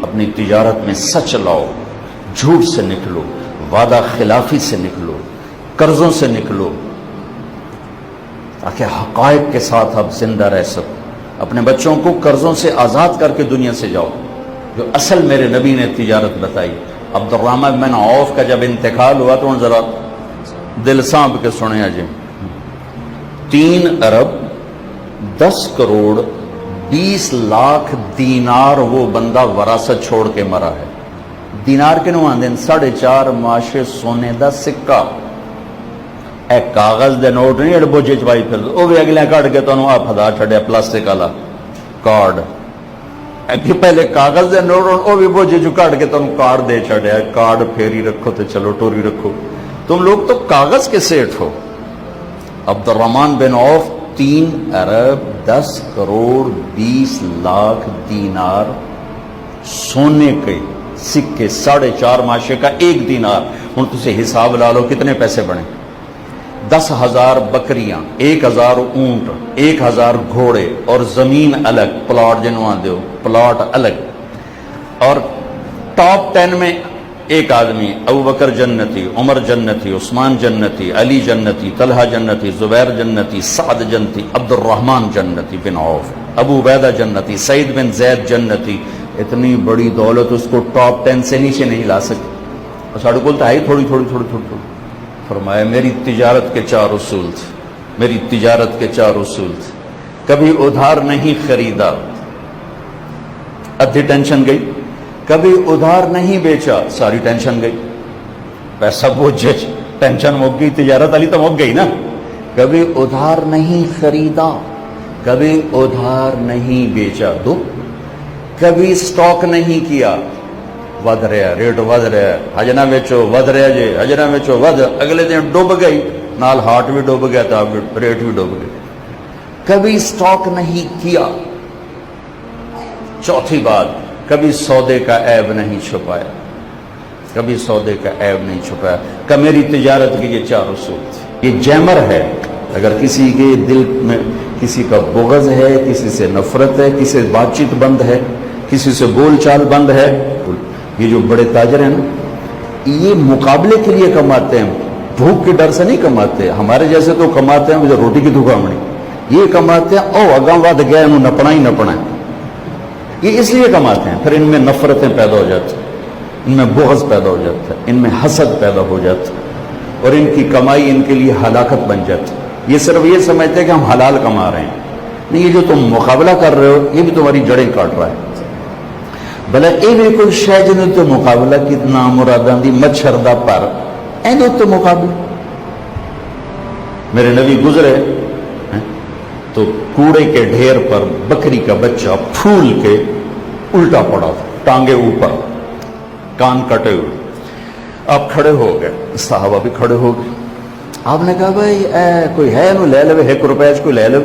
اپنی تجارت میں سچ لاؤ، جھوٹ سے نکلو، وعدہ خلافی سے نکلو، قرضوں سے نکلو، تاکہ حقائق کے ساتھ آپ زندہ رہ سکو۔ اپنے بچوں کو قرضوں سے آزاد کر کے دنیا سے جاؤ، جو اصل میرے نبی نے تجارت بتائی۔ عبد الرحمن بن عوف کا جب انتقال ہوا تو ذرا دل سانپ کے سنیا جی، 3 ارب 10 کروڑ 20 لاکھ دینار وہ بندہ وراثت چھوڑ کے مرا ہے۔ دینار کے نو آندے 4.5 ماشے سونے دا سکہ، اے کاغذ دے نوٹ نہیں اڑ بوجھے چوائی پھر او بھی اگلے کٹ کے تانوں آ پھدا چھڑیا پلاسٹک والا کارڈ، کہ پہلے کاغذ دے نوٹ او بھی بوجھے جو کٹ کے تانوں کارڈ دے چھڑیا، کارڈ پھیری رکھو تے چلو ٹوری رکھو۔ تم لوگ تو کاغذ کے سیٹ ہو۔ عبد الرحمن بن عوف 3 ارب 10 کروڑ 20 لاکھ دینار سونے کے سکے، 4.5 ماشے کا 1 دینار، ہن تسے حساب لا لو کتنے پیسے بنے۔ 10,000 بکریاں، 1,000 اونٹ، 1,000 گھوڑے، اور زمین الگ، پلاٹ جنوں آندے ہو پلاٹ الگ۔ اور ٹاپ 10 میں ایک آدمی، ابو بکر جنتی، عمر جنتی، عثمان جنتی، علی جنتی، طلحہ جنتی، زبیر جنتی، سعد جنتی، عبد الرحمن جنتی بن عوف، ابو عبیدہ جنتی، سعید بن زید جنتی۔ اتنی بڑی دولت اس کو ٹاپ 10 سے نیچے نہیں لا سکتی، اور ساڑھے کو تو ہے تھوڑی تھوڑی تھوڑی تھوڑی۔ فرمایا میری تجارت کے 4 اصول تھے، میری تجارت کے 4 اصول تھے۔ کبھی ادھار نہیں خریدا، ادھی ٹینشن گئی۔ کبھی ادھار نہیں بیچا، ساری ٹینشن گئی، پیسہ بوجھے ٹینشن مک گئی، تجارت والی تو مک گئی نا۔ کبھی ادھار نہیں خریدا، کبھی ادھار نہیں بیچا، 2۔ کبھی سٹاک نہیں کیا، ود رہا ریٹ ود رہا، ہجنا بیچو ود رہا جی، ہجنا بیچو ود، اگلے دن ڈوب گئی، نال ہارٹ بھی ڈوب گیا تھا، ریٹ بھی ڈوب گئی۔ کبھی سٹاک نہیں کیا۔ چوتھی بات، کبھی سودے کا عیب نہیں چھپایا، کبھی سودے کا عیب نہیں چھپایا۔ کہ میری تجارت کی یہ 4 اصول تھے۔ یہ جیمر ہے، اگر کسی کے دل میں کسی کا بغض ہے، کسی سے نفرت ہے، کسی سے بات چیت بند ہے، کسی سے بول چال بند ہے، یہ جو بڑے تاجر ہیں نا، یہ مقابلے کے لیے کماتے ہیں، بھوک کے ڈر سے نہیں کماتے۔ ہمارے جیسے تو کماتے ہیں مجھے روٹی کی دکھاوڑی، یہ کماتے ہیں او اگاں ود گیا انہوں نپنا ہی نپنا ہے، یہ اس لیے کماتے ہیں۔ پھر ان میں نفرتیں پیدا ہو جاتی ہیں، ان میں بغض پیدا ہو جاتا ہے، ان میں حسد پیدا ہو جاتا ہے، اور ان کی کمائی ان کے لیے ہلاکت بن جاتی ہے۔ یہ صرف یہ سمجھتے ہیں کہ ہم حلال کما رہے ہیں، نہیں، یہ جو تم مقابلہ کر رہے ہو یہ بھی تمہاری جڑیں کاٹ رہا ہے۔ بھلا یہ بھی کوئی شے جنوں تو مقابلہ کتنا مراداں دی مچھر دا پر اینو تو مقابلہ۔ میرے نبی گزرے تو کوڑے کے ڈھیر پر بکری کا بچہ پھول کے الٹا پڑا تھا، ٹانگے اوپر، کان کٹے ہوئے۔ آپ کھڑے ہو گئے، صحابہ بھی کھڑے ہو گئے۔ آپ نے کہا بھائی کوئی ہے انہوں لے لو، 1 روپے کو لے لو۔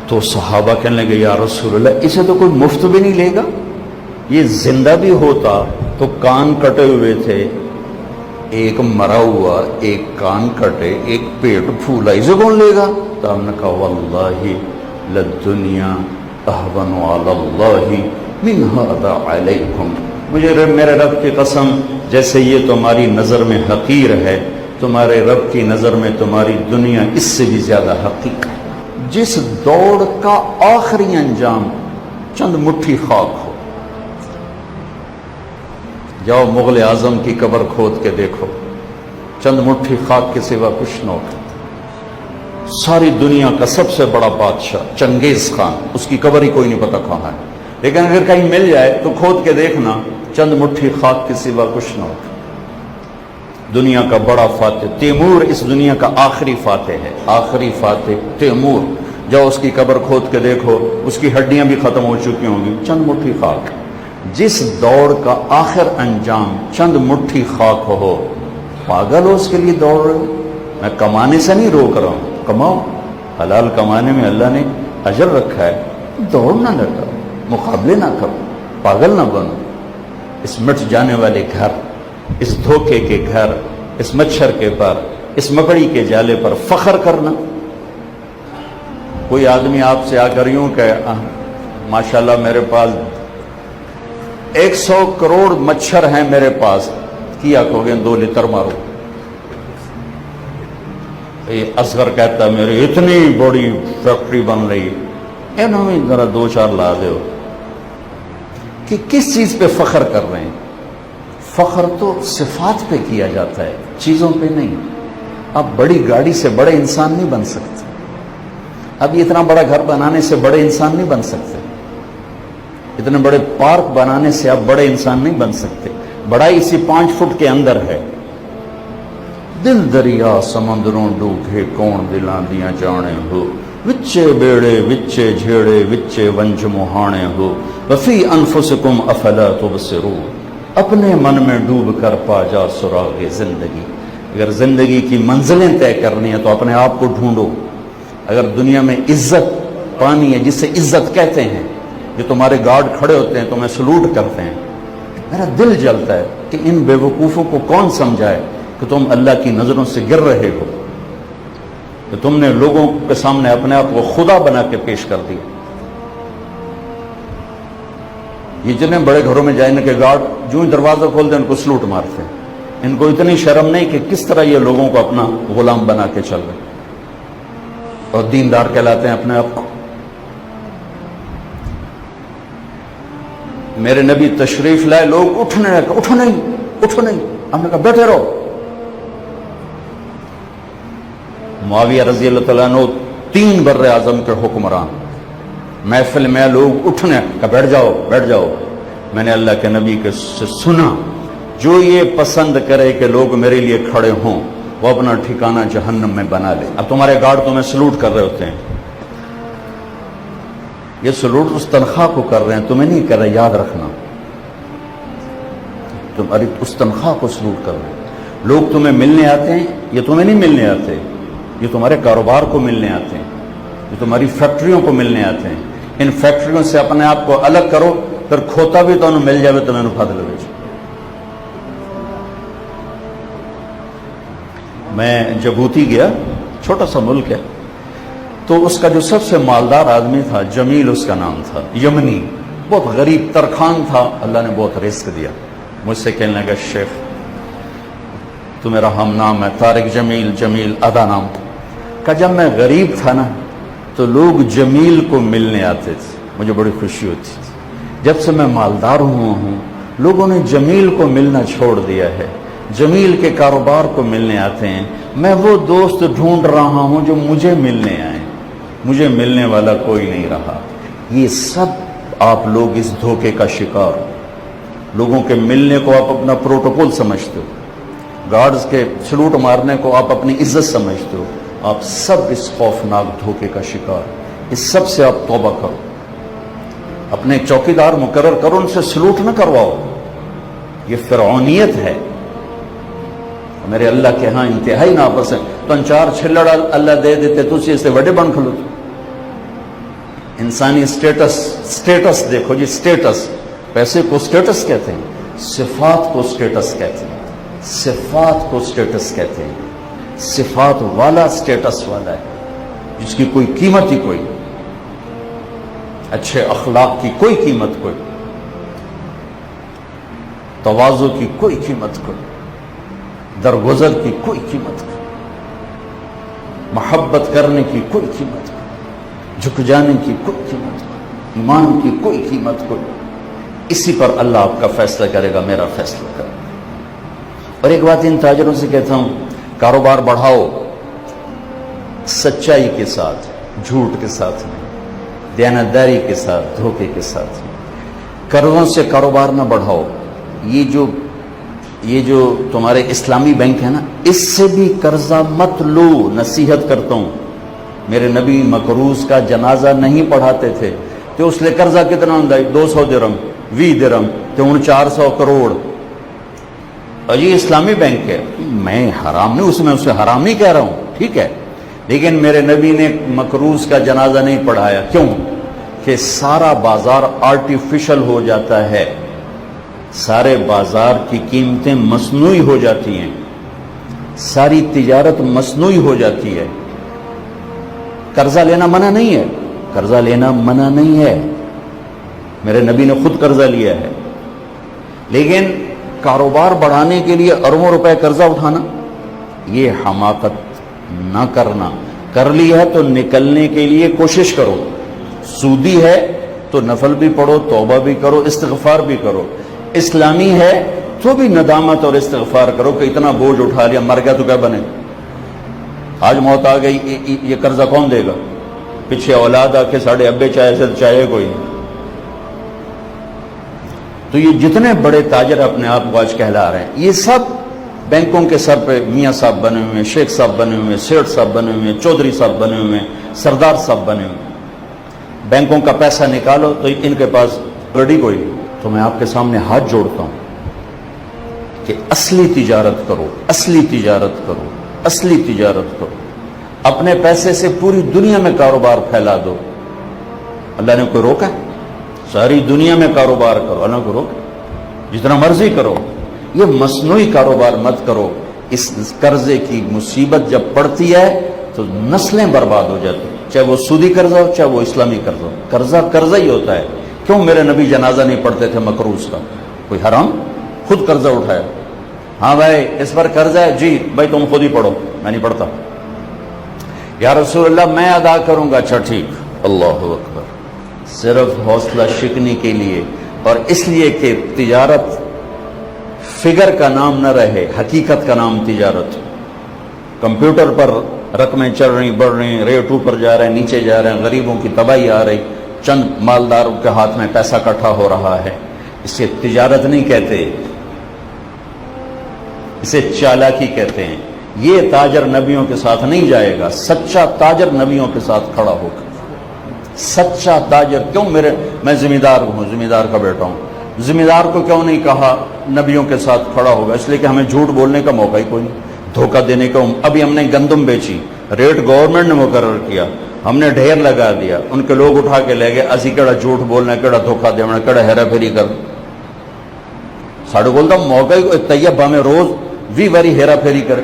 تو صحابہ کہنے لگے یا رسول اللہ اسے تو کوئی مفت بھی نہیں لے گا، یہ زندہ بھی ہوتا تو کان کٹے ہوئے تھے، ایک مرا ہوا، ایک کان کٹے، ایک پیٹ پھولا، اسے کون لے گا؟ تو ہم نے کہا واللہ للدنیا اہون علی اللہ من ھذا علیکم، مجھے میرے رب کی قسم جیسے یہ تمہاری نظر میں حقیر ہے، تمہارے رب کی نظر میں تمہاری دنیا اس سے بھی زیادہ حقیر ہے۔ جس دوڑ کا آخری انجام چند مٹھی خاک ہو، جاؤ مغل اعظم کی قبر کھود کے دیکھو، چند مٹھی خاک کے سوا کچھ نہ ہو۔ ساری دنیا کا سب سے بڑا بادشاہ چنگیز خان، اس کی قبر ہی کوئی نہیں پتا کہاں ہے، لیکن اگر کہیں مل جائے تو کھود کے دیکھنا، چند مٹھی خاک کے سوا کچھ نہ ہو۔ دنیا کا بڑا فاتح تیمور اس دنیا کا آخری فاتح ہے، آخری فاتح تیمور، جاؤ اس کی قبر کھود کے دیکھو، اس کی ہڈیاں بھی ختم ہو چکی ہوں گی، چند مٹھی خاک۔ جس دوڑ کا آخر انجام چند مٹھی خاک ہو، پاگل ہو اس کے لیے دوڑ رہے ہو؟ میں کمانے سے نہیں روک رہا ہوں، کماؤ، حلال کمانے میں اللہ نے اجر رکھا ہے، دوڑ نہ لگاؤ، مقابلے نہ کرو، پاگل نہ بنو۔ اس مٹ جانے والے گھر، اس دھوکے کے گھر، اس مچھر کے پر، اس مکڑی کے جالے پر فخر کرنا۔ کوئی آدمی آپ سے آ کر یوں کہ ماشاءاللہ میرے پاس 100 کروڑ مچھر ہیں میرے پاس، کیا کہو گے 2 لیٹر مارو۔ یہ اصغر کہتا ہے میری اتنی بڑی فیکٹری بن رہی ہے، انہوں نے ذرا 2-4 لا دے ہو کہ کس چیز پہ فخر کر رہے ہیں؟ فخر تو صفات پہ کیا جاتا ہے، چیزوں پہ نہیں۔ اب بڑی گاڑی سے بڑے انسان نہیں بن سکتے، اب اتنا بڑا گھر بنانے سے بڑے انسان نہیں بن سکتے، اتنے بڑے پارک بنانے سے آپ بڑے انسان نہیں بن سکتے۔ بڑائی اسی 5 فٹ کے اندر ہے۔ دل دریا سمندروں ڈوبے کون دلاں دیاں جانے ہو، وچے بیڑے وچے جھیڑے وچے ونج مہانے ہو، وفی انفسکم افلا تبصرون، اپنے من میں ڈوب کر پا جا سراغ زندگی۔ اگر زندگی کی منزلیں طے کرنی ہے تو اپنے آپ کو ڈھونڈو۔ اگر دنیا میں عزت پانی ہے، جسے عزت کہتے ہیں، جو تمہارے گارڈ کھڑے ہوتے ہیں تمہیں سلوٹ کرتے ہیں، میرا دل جلتا ہے کہ ان بے وقوفوں کو کون سمجھائے کہ تم اللہ کی نظروں سے گر رہے ہو، کہ تم نے لوگوں کے سامنے اپنے آپ کو خدا بنا کے پیش کر دیا۔ یہ جتنے بڑے گھروں میں جائیں ان کے گارڈ جو ہی دروازہ کھولتے ہیں ان کو سلوٹ مارتے ہیں۔ ان کو اتنی شرم نہیں کہ کس طرح یہ لوگوں کو اپنا غلام بنا کے چل رہے اور دیندار کہلاتے ہیں اپنے آپ کو۔ میرے نبی تشریف لائے، لوگ اٹھنے لگے، اٹھو نہیں، ہم نے کہا بیٹھے رہو۔ معاویہ رضی اللہ تعالیٰ عنہ 3 بر اعظم کے حکمران، محفل میں لوگ اٹھنے کہا بیٹھ جاؤ۔ میں نے اللہ کے نبی کے سے سنا، جو یہ پسند کرے کہ لوگ میرے لیے کھڑے ہوں وہ اپنا ٹھکانہ جہنم میں بنا لے۔ اب تمہارے گارڈ تمہیں سلوٹ کر رہے ہوتے ہیں، یہ سلوٹ اس تنخواہ کو کر رہے ہیں، تمہیں نہیں کر رہے، یاد رکھنا، تمہاری اس تنخواہ کو سلوٹ کر رہے ہیں۔ لوگ تمہیں ملنے آتے ہیں، یہ تمہیں نہیں ملنے آتے، یہ تمہارے کاروبار کو ملنے آتے ہیں، یہ تمہاری فیکٹریوں کو ملنے آتے ہیں۔ ان فیکٹریوں سے اپنے آپ کو الگ کرو، پھر کھوتا بھی تو انہوں مل جاوے تو میں نے پھاد لگے۔ میں جبوتی گیا، چھوٹا سا ملک ہے، تو اس کا جو سب سے مالدار آدمی تھا، جمیل اس کا نام تھا، یمنی، بہت غریب ترخان تھا، اللہ نے بہت رزق دیا۔ مجھ سے کہنے لگا شیخ تو میرا ہم نام ہے طارق جمیل ادا نام۔ کہ جب میں غریب تھا نا تو لوگ جمیل کو ملنے آتے تھے، مجھے بڑی خوشی ہوتی تھی۔ جب سے میں مالدار ہوا ہوں لوگوں نے جمیل کو ملنا چھوڑ دیا ہے، جمیل کے کاروبار کو ملنے آتے ہیں۔ میں وہ دوست ڈھونڈ رہا ہوں جو مجھے ملنے آئیں، مجھے ملنے والا کوئی نہیں رہا۔ یہ سب آپ لوگ اس دھوکے کا شکار، لوگوں کے ملنے کو آپ اپنا پروٹوکول سمجھتے ہو، گارڈز کے سلوٹ مارنے کو آپ اپنی عزت سمجھتے ہو، آپ سب اس خوفناک دھوکے کا شکار۔ اس سب سے آپ توبہ کرو، اپنے چوکیدار مقرر کرو، ان سے سلوٹ نہ کرواؤ، یہ فرعونیت ہے۔ میرے اللہ کے ہاں انتہائی ناپسند ہے۔ تو 4 چھلڑ اللہ دے دیتے تو اسے سے بڑے بن کھلو۔ انسانی سٹیٹس دیکھو جی، سٹیٹس، پیسے کو سٹیٹس کہتے ہیں، صفات کو سٹیٹس کہتے ہیں، صفات کو سٹیٹس کہتے ہیں۔ صفات والا سٹیٹس والا ہے جس کی کوئی قیمت ہی کوئی، اچھے اخلاق کی کوئی قیمت کوئی، تواضع کی کوئی قیمت کوئی، درگزر کی کوئی قیمت کوئی، محبت کرنے کی کوئی قیمت کوئی، جھک جانے کی کوئی قیمت کوئی، ایمان کی کوئی قیمت کوئی۔ اسی پر اللہ آپ کا فیصلہ کرے گا، میرا فیصلہ کرے گا۔ اور ایک بات ان تاجروں سے کہتا ہوں، کاروبار بڑھاؤ سچائی کے ساتھ، جھوٹ کے ساتھ نہیں، دیانتداری کے ساتھ، دھوکے کے ساتھ۔ قرضوں سے کاروبار نہ بڑھاؤ۔ یہ جو تمہارے اسلامی بینک ہے نا، اس سے بھی قرضہ مت لو، نصیحت کرتا ہوں۔ میرے نبی مقروض کا جنازہ نہیں پڑھاتے تھے تو اس لیے قرضہ کتنا ہوں 200 درہم 20 درہم تو 400 کروڑ۔ اور یہ اسلامی بینک ہے، میں حرام نہیں، اس میں اسے حرام نہیں کہہ رہا ہوں، ٹھیک ہے، لیکن میرے نبی نے مقروض کا جنازہ نہیں پڑھایا۔ کیوں؟ کہ سارا بازار آرٹیفیشل ہو جاتا ہے، سارے بازار کی قیمتیں مصنوعی ہو جاتی ہیں، ساری تجارت مصنوعی ہو جاتی ہے۔ قرضہ لینا منع نہیں ہے، قرضہ لینا منع نہیں ہے، میرے نبی نے خود قرضہ لیا ہے، لیکن کاروبار بڑھانے کے لیے اربوں روپے قرضہ اٹھانا، یہ حماقت نہ کرنا۔ کر لی ہے تو نکلنے کے لیے کوشش کرو، سودی ہے تو نفل بھی پڑھو، توبہ بھی کرو، استغفار بھی کرو، اسلامی ہے تو بھی ندامت اور استغفار کرو کہ اتنا بوجھ اٹھا لیا، مر گیا تو کیا بنے، آج موت آ گئی، یہ قرضہ کون دے گا؟ پیچھے اولاد آ کے ساڑھے ابے چاہے سے چاہے کوئی نہیں۔ تو یہ جتنے بڑے تاجر اپنے آپ کو آج کہلا رہے ہیں، یہ سب بینکوں کے سر پہ میاں صاحب بنے ہوئے ہیں، شیخ صاحب بنے ہوئے ہیں، سیٹھ صاحب بنے ہوئے ہیں، چودھری صاحب بنے ہوئے ہیں، سردار صاحب بنے ہوئے ہیں۔ بینکوں کا پیسہ نکالو تو ان کے پاس گڑی کوئی نہیں۔ تو میں آپ کے سامنے ہاتھ جوڑتا ہوں کہ اصلی تجارت کرو، اصلی تجارت کرو، اصلی تجارت کرو، اپنے پیسے سے پوری دنیا میں کاروبار پھیلا دو۔ اللہ نے کوئی روکا ہے؟ ساری دنیا میں کاروبار کرو، اللہ کو روکا؟ جتنا مرضی کرو، یہ مصنوعی کاروبار مت کرو۔ اس قرضے کی مصیبت جب پڑتی ہے تو نسلیں برباد ہو جاتی ہیں، چاہے وہ سودی قرضہ ہو چاہے وہ اسلامی قرضہ ہو، قرضہ قرضہ ہی ہوتا ہے۔ کیوں میرے نبی جنازہ نہیں پڑھتے تھے مقروض کا؟ کوئی حرام؟ خود قرضہ اٹھایا، ہاں بھائی اس پر قرضہ ہے، جی بھائی تم خود ہی پڑھو، میں نہیں پڑھتا۔ یا رسول اللہ میں ادا کروں گا، اچھا ٹھیک، اللہ اکبر۔ صرف حوصلہ شکنی کے لیے اور اس لیے کہ تجارت فگر کا نام نہ رہے، حقیقت کا نام تجارت۔ کمپیوٹر پر رقمیں چل رہی بڑھ رہی، ریٹ اوپر جا رہے ہیں نیچے جا رہے ہیں، غریبوں کی تباہی آ رہی، چند مالداروں کے ہاتھ میں پیسہ اکٹھا ہو رہا ہے، اسے تجارت نہیں کہتے، اسے چالاکی کہتے ہیں۔ یہ تاجر نبیوں کے ساتھ نہیں جائے گا، سچا تاجر نبیوں کے ساتھ کھڑا ہوگا۔ سچا تاجر کیوں؟ میں ذمہ دار ہوں، ذمہ دار کا بیٹا ہوں، ذمہ دار کو کیوں نہیں کہا نبیوں کے ساتھ کھڑا ہوگا؟ اس لیے کہ ہمیں جھوٹ بولنے کا موقع ہی کوئی نہیں، دھوکہ دینے کا۔ ابھی ہم نے گندم بیچی، ریٹ گورنمنٹ نے مقرر کیا، ہم نے ڈھیر لگا دیا، ان کے لوگ اٹھا کے لے گئے، اسی کیڑا جھوٹ بولنا، کیڑا دھوکہ دینا، کیڑا ہیرا پھیری کر ساڑھے بولتا موقع ہی طیب ہمیں روز بھی باری ہیرا پھیری کرے،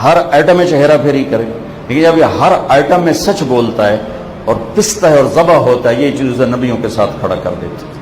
ہر آئٹم میں ہیرا پھیری کرے۔ لیکن جب یہ ہر آئٹم میں سچ بولتا ہے اور پستا ہے اور ذبح ہوتا ہے، یہ چیز اسے نبیوں کے ساتھ کھڑا کر دیتی ہے۔